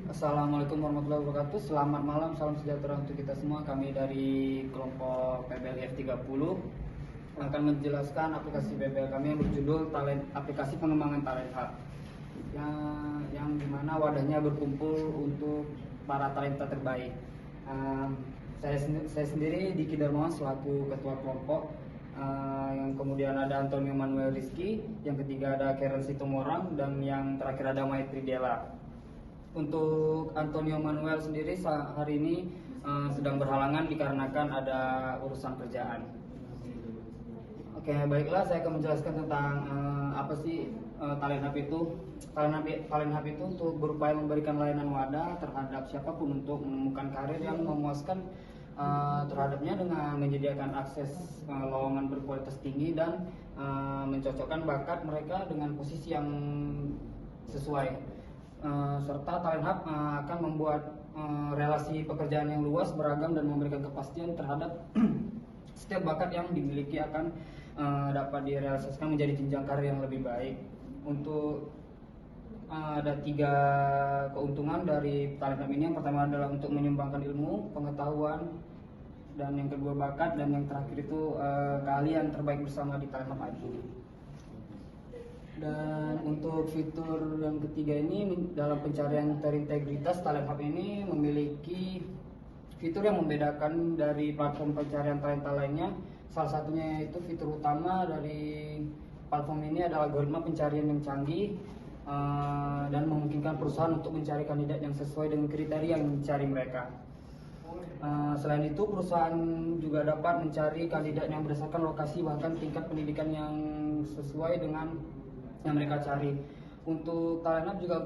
Assalamualaikum warahmatullahi wabarakatuh. Selamat malam, salam sejahtera untuk kita semua. Kami dari kelompok PBL F30 akan menjelaskan aplikasi PBL kami yang berjudul aplikasi pengembangan talent hub, yang dimana wadahnya berkumpul untuk para talenta terbaik. Saya sendiri Diki Darmawan selaku ketua kelompok, yang kemudian ada Antonio Manuel Rizky, yang ketiga ada Karen Sitomorang, dan yang terakhir ada Maitri Della. Untuk Antonio Manuel sendiri hari ini sedang berhalangan dikarenakan ada urusan kerjaan. Oke, baiklah, saya akan menjelaskan tentang apa sih talent hub itu. Talent hub itu untuk berupaya memberikan layanan wadah terhadap siapapun untuk menemukan karir yang memuaskan terhadapnya dengan menyediakan akses lowongan berkualitas tinggi dan mencocokkan bakat mereka dengan posisi yang sesuai. Serta talent hub akan membuat relasi pekerjaan yang luas, beragam, dan memberikan kepastian terhadap setiap bakat yang dimiliki akan dapat direalisasikan menjadi jenjang karir yang lebih baik. Untuk ada 3 keuntungan dari talent hub ini. Yang pertama adalah untuk menyumbangkan ilmu, pengetahuan, dan yang kedua bakat, dan yang terakhir itu keahlian terbaik bersama di talent hub ini. Dan untuk fitur yang ketiga ini, dalam pencarian terintegritas, talent hub ini memiliki fitur yang membedakan dari platform pencarian talenta lainnya. Salah satunya yaitu fitur utama dari platform ini adalah algoritma pencarian yang canggih dan memungkinkan perusahaan untuk mencari kandidat yang sesuai dengan kriteria yang dicari mereka. Selain itu, perusahaan juga dapat mencari kandidat yang berdasarkan lokasi bahkan tingkat pendidikan yang sesuai dengan yang mereka cari. Untuk talent hub juga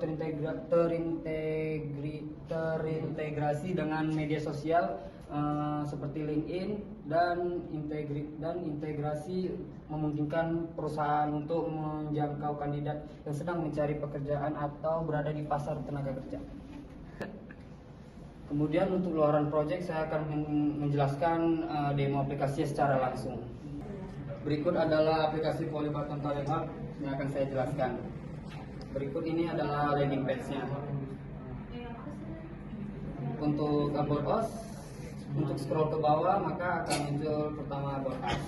terintegrasi dengan media sosial seperti LinkedIn dan integrasi memungkinkan perusahaan untuk menjangkau kandidat yang sedang mencari pekerjaan atau berada di pasar tenaga kerja. Kemudian untuk luaran project, saya akan menjelaskan demo aplikasi secara langsung. Berikut adalah aplikasi Polybutton Talent Hub yang akan saya jelaskan. Berikut ini adalah landing page-nya. Untuk About Us, untuk scroll ke bawah maka akan muncul pertama About Us.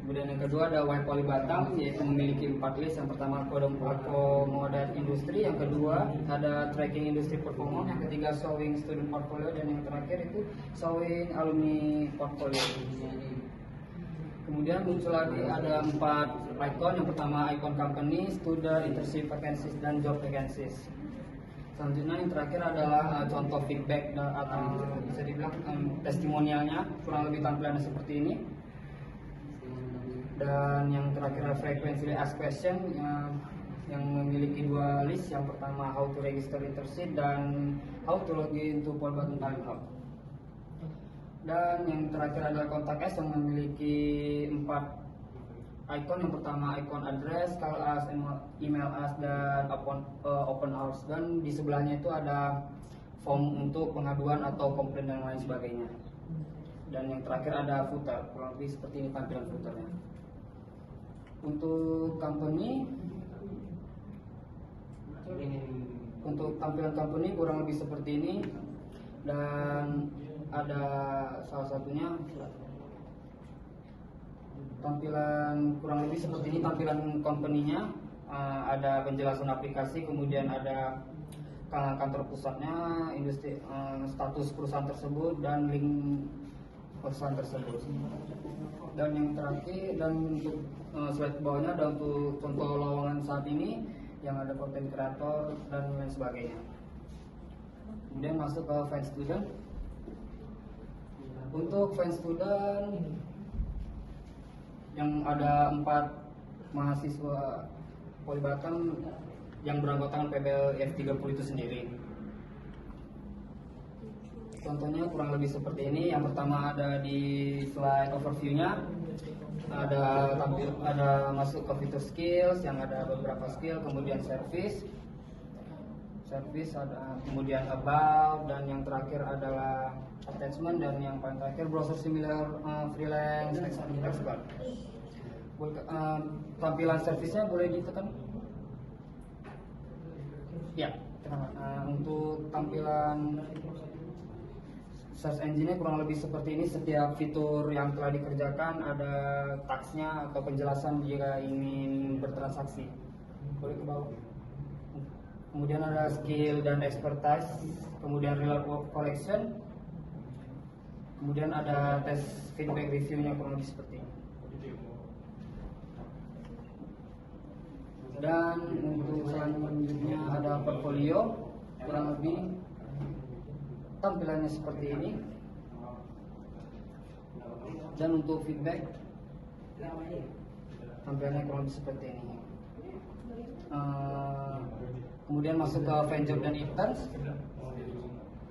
Kemudian yang kedua ada Why Polybutton, yaitu memiliki 4 list. Yang pertama akomodat industri, yang kedua ada tracking industri performance, yang ketiga showing student portfolio, dan yang terakhir itu showing alumni portfolio. Kemudian muncul lagi ada 4 icon. Yang pertama icon company, student, internship vacancies, dan job vacancies. Selanjutnya yang terakhir adalah contoh feedback atau bisa dibilang testimonialnya, kurang lebih tampilannya seperti ini. Dan yang terakhir frequently asked question yang memiliki 2 list. Yang pertama how to register internship dan how to login to Polybutton Talent Hub. Dan yang terakhir adalah contact us yang memiliki 4 icon. Yang pertama icon address, call us, email us, dan open hours. Dan di sebelahnya itu ada form untuk pengaduan atau komplain dan lain sebagainya. Dan yang terakhir ada footer, kurang lebih seperti ini tampilan footernya. Untuk tampilan company kurang lebih seperti ini. Dan ada salah satunya tampilan kurang lebih seperti ini tampilan company-nya. Ada penjelasan aplikasi, kemudian ada kantor pusatnya, industri, status perusahaan tersebut, dan link perusahaan tersebut. Dan yang terakhir, dan untuk slide bawahnya ada untuk contoh lowongan saat ini yang ada content creator dan lain sebagainya. Kemudian masuk ke find student. Untuk find student yang ada 4 mahasiswa Polybutton yang beranggotakan PBL F30 itu sendiri. Contohnya kurang lebih seperti ini. Yang pertama ada di slide overview-nya, ada masuk ke fitur skills yang ada beberapa skill, kemudian service ada, kemudian about, dan yang terakhir adalah attachment, dan yang paling terakhir browser similar freelance expert. Tampilan servisnya boleh ditekan. Ya, untuk tampilan search engine-nya kurang lebih seperti ini. Setiap fitur yang telah dikerjakan ada tagsnya atau penjelasan jika ingin bertransaksi. Boleh ke bawah. Kemudian ada skill dan expertise, kemudian real work collection, kemudian ada tes feedback reviewnya kurang lebih seperti ini. Dan untuk selanjutnya ada portfolio, kurang lebih tampilannya seperti ini. Dan untuk feedback, tampilannya kurang lebih seperti ini. Kemudian masuk ke fan job dan interns,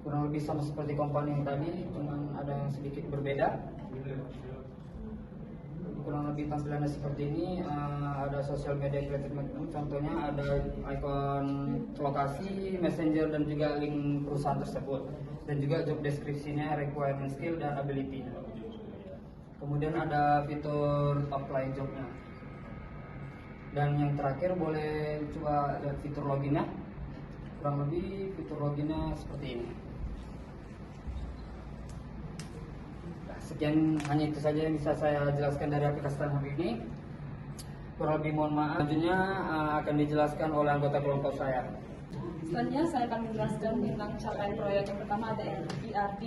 kurang lebih sama seperti company yang tadi, cuman ada yang sedikit berbeda. Kurang lebih tampilannya seperti ini. Ada social media creative management, contohnya ada icon lokasi, messenger, dan juga link perusahaan tersebut, dan juga job description-nya, requirement, skill, dan ability. Kemudian ada fitur apply job-nya. Dan yang terakhir boleh coba lihat fitur loginnya. Kurang lebih fitur loginnya seperti ini. Sekian, hanya itu saja yang bisa saya jelaskan dari aplikasi Tanhub ini. Kurang lebih mohon maaf. Selanjutnya akan dijelaskan oleh anggota kelompok saya. Selanjutnya saya akan menjelaskan tentang capaian proyek. Yang pertama ada ERD,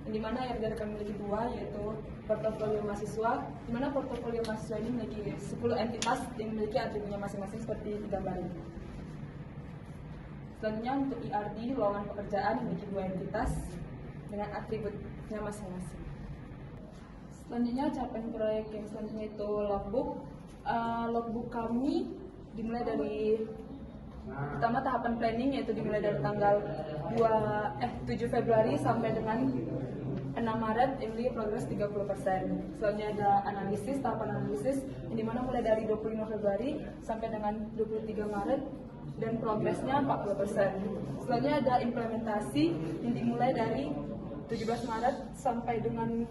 yang dimana ERD akan memiliki dua, yaitu portofolio mahasiswa, di mana portofolio mahasiswa ini memiliki 10 entitas yang memiliki atributnya masing-masing seperti digambar ini. Selanjutnya untuk ERD, lowongan pekerjaan memiliki 2 entitas dengan atributnya masing-masing. Selanjutnya capaian proyek yang selanjutnya itu logbook. Logbook kami dimulai dari pertama tahapan planning, yaitu dimulai dari tanggal 7 Februari sampai dengan 6 Maret, ini progres 30%. Selanjutnya ada analisis, tahapan analisis yang dimana mulai dari 25 Februari sampai dengan 23 Maret dan progresnya 40%. Selanjutnya ada implementasi yang dimulai dari 17 Maret sampai dengan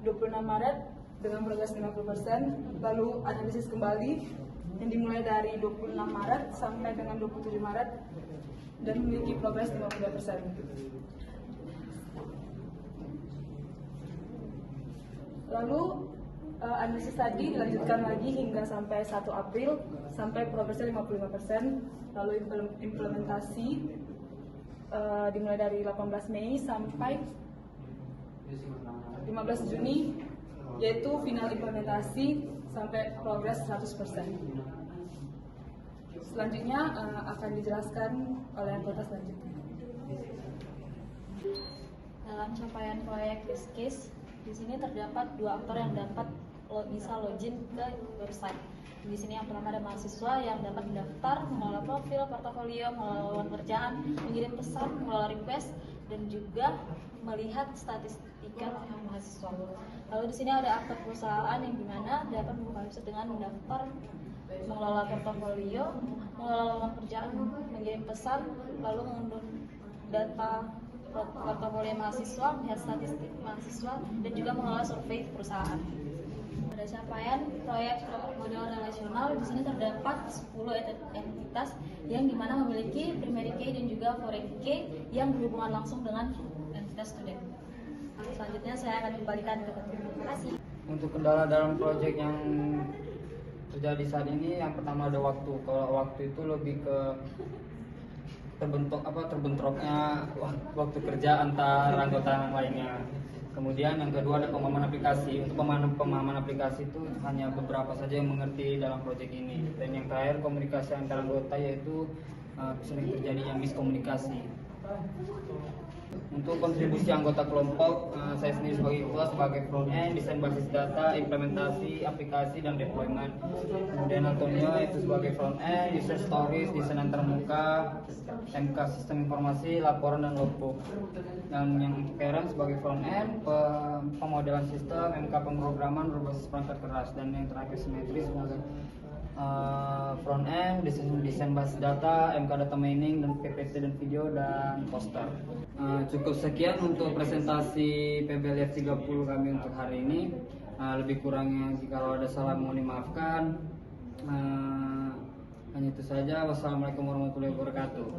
26 Maret dengan progres 50%. Lalu analisis kembali yang dimulai dari 26 Maret sampai dengan 27 Maret dan memiliki progres 52%. Lalu analisis tadi dilanjutkan lagi hingga sampai 1 April sampai progresnya 55%. Lalu implementasi dimulai dari 18 Mei sampai 15 Juni, yaitu final implementasi sampai progres 100%. Selanjutnya akan dijelaskan oleh anggota selanjutnya. Dalam capaian proyek use case, di sini terdapat 2 aktor yang dapat bisa login ke website. Di sini yang pertama ada mahasiswa yang dapat mendaftar, mengelola profil, portofolio, mengelola lowongan kerjaan, mengirim pesan, mengelola request, dan juga melihat statistika mahasiswa. Lalu di sini ada aktor perusahaan yang dimana dapat membuka website dengan mendaftar, mengelola portofolio, mengelola lowongan kerjaan, mengirim pesan, lalu mengunduh data portofolio mahasiswa, melihat statistik mahasiswa, dan juga mengelola survei perusahaan. Pada capaian proyek model relasional, di sini terdapat 10 entitas yang dimana memiliki primary key dan juga foreign key yang berhubungan langsung dengan entitas student. Selanjutnya saya akan kembalikan ke terima kasih. Untuk kendala dalam proyek yang terjadi saat ini, yang pertama ada waktu. Kalau waktu itu lebih ke terbentroknya waktu kerja antar anggota lainnya. Kemudian yang kedua ada pemahaman aplikasi. Untuk pemahaman aplikasi itu hanya beberapa saja yang mengerti dalam proyek ini. Dan yang terakhir komunikasi antar anggota, yaitu sering terjadi yang miskomunikasi. Untuk kontribusi anggota kelompok, saya sendiri sebagai ketua sebagai front end, desain basis data, implementasi, aplikasi, dan deployment. Kemudian Antonio itu sebagai front end, user stories, desain antarmuka, MK sistem informasi, laporan, dan logbook. Dan yang Karen sebagai front end, pemodelan sistem, MK pemrograman berbasis perangkat keras. Dan yang terakhir simetris sebagai front end, desain basis data, MK data mining, dan PPT dan video dan poster. Cukup sekian untuk presentasi PBLF 30 kami untuk hari ini. Lebih kurangnya jika ada salah mohon dimaafkan. Hanya itu saja. Wassalamualaikum warahmatullahi wabarakatuh.